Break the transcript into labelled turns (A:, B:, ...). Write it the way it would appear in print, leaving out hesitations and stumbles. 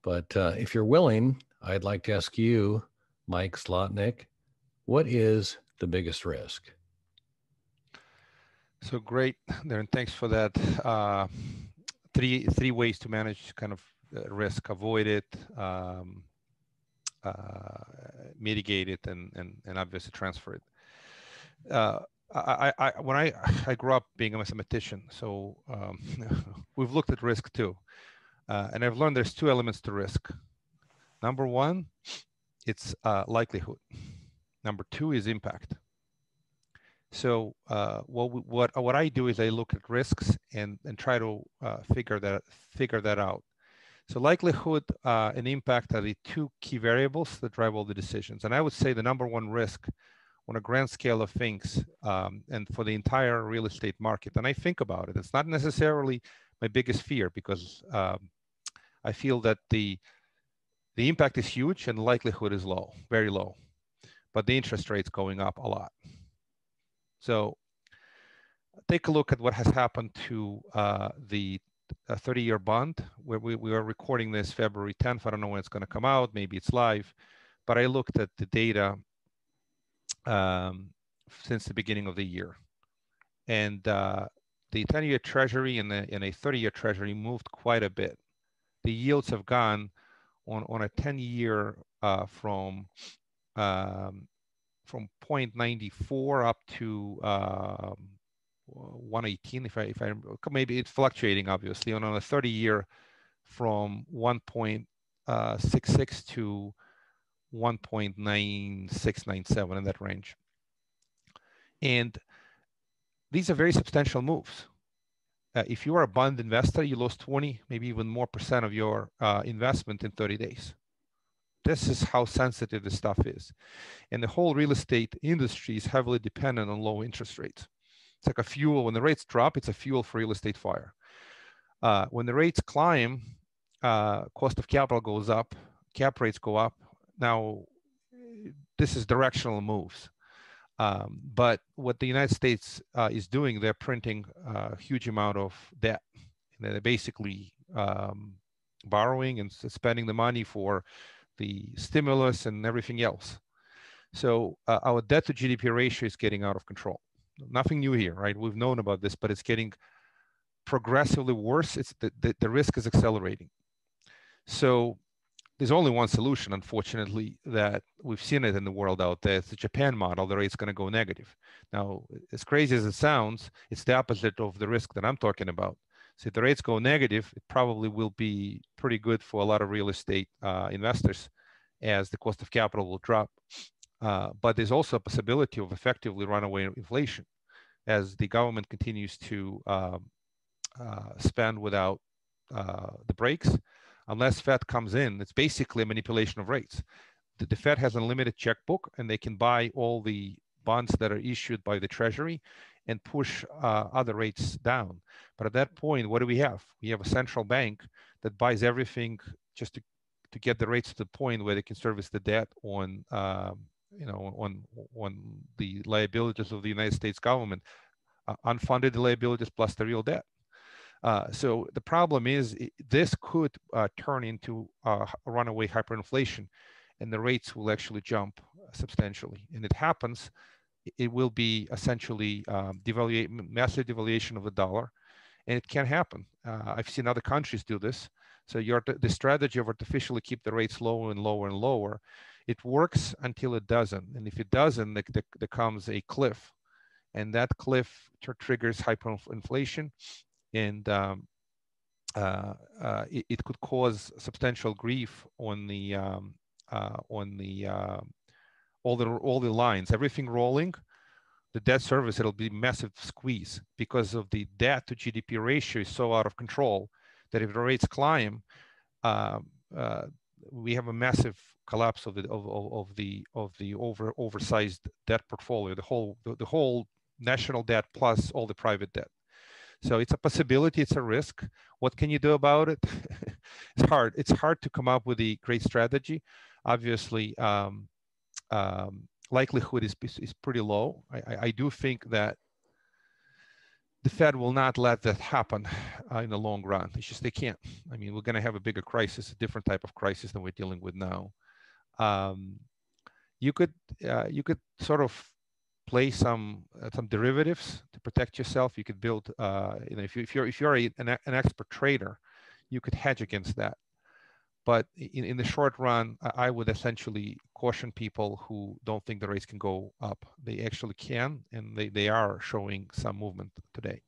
A: But if you're willing, I'd like to ask you, Mike Zlotnik, what is the biggest risk?
B: So great, Darren. Thanks for that. Three ways to manage kind of risk: avoid it, uh, mitigate it, and obviously transfer it. Uh, when I grew up being a mathematician, so we've looked at risk too, and I've learned there's two elements to risk. Number one, it's likelihood. Number two is impact. So what I do is I look at risks and try to figure that out. So likelihood and impact are the two key variables that drive all the decisions. And I would say the number one risk on a grand scale of things, and for the entire real estate market. And I think about it. It's not necessarily my biggest fear because I feel that the impact is huge and the likelihood is low, very low, but the interest rate's going up a lot. So take a look at what has happened to the 30-year bond, where we are recording this February 10th. I don't know when it's going to come out. Maybe it's live, but I looked at the data since the beginning of the year, and the 10-year Treasury and a 30-year Treasury moved quite a bit. The yields have gone on a 10-year from 0.94 up to 118, if I maybe it's fluctuating obviously, on a 30-year from 1.66 to 1.9697, in that range. And these are very substantial moves. If you are a bond investor, you lost 20, maybe even more % of your investment in 30 days. This is how sensitive this stuff is. And the whole real estate industry is heavily dependent on low interest rates. It's like a fuel. When the rates drop, it's a fuel for real estate fire. When the rates climb, cost of capital goes up, cap rates go up. Now, this is directional moves. But what the United States is doing, they're printing a huge amount of debt. And they're basically borrowing and spending the money for the stimulus and everything else. So our debt to GDP ratio is getting out of control. Nothing new here, right? We've known about this, but it's getting progressively worse. It's the risk is accelerating. So there's only one solution, unfortunately, that we've seen it in the world out there. It's the Japan model. The rate's going to go negative. Now, as crazy as it sounds, it's the opposite of the risk that I'm talking about. So if the rates go negative, it probably will be pretty good for a lot of real estate investors, as the cost of capital will drop. But there's also a possibility of effectively runaway inflation as the government continues to spend without the brakes. Unless Fed comes in, it's basically a manipulation of rates. The Fed has an unlimited checkbook, and they can buy all the bonds that are issued by the Treasury and push other rates down. But at that point, what do we have? We have a central bank that buys everything just to get the rates to the point where they can service the debt on the liabilities of the United States government, unfunded liabilities plus the real debt. So the problem is this could turn into a runaway hyperinflation, and the rates will actually jump substantially. And it happens, it will be essentially massive devaluation of the dollar, and it can happen. I've seen other countries do this. So the strategy of artificially keep the rates lower and lower and lower, it works until it doesn't. And if it doesn't, there comes a cliff, and that cliff triggers hyperinflation, and it could cause substantial grief on the all the lines, everything rolling. The debt service, it'll be massive squeeze because of the debt to GDP ratio is so out of control that if the rates climb, we have a massive collapse of the oversized debt portfolio, the whole national debt plus all the private debt. So it's a possibility, it's a risk. What can you do about it? It's hard. It's hard to come up with a great strategy. Obviously, likelihood is pretty low. I do think that the Fed will not let that happen in the long run. It's just they can't. I mean, we're going to have a bigger crisis, a different type of crisis than we're dealing with now. You could sort of play some derivatives to protect yourself. You could build, if you're an expert trader, you could hedge against that. But in the short run, I would essentially caution people who don't think the rates can go up. They actually can, and they are showing some movement today.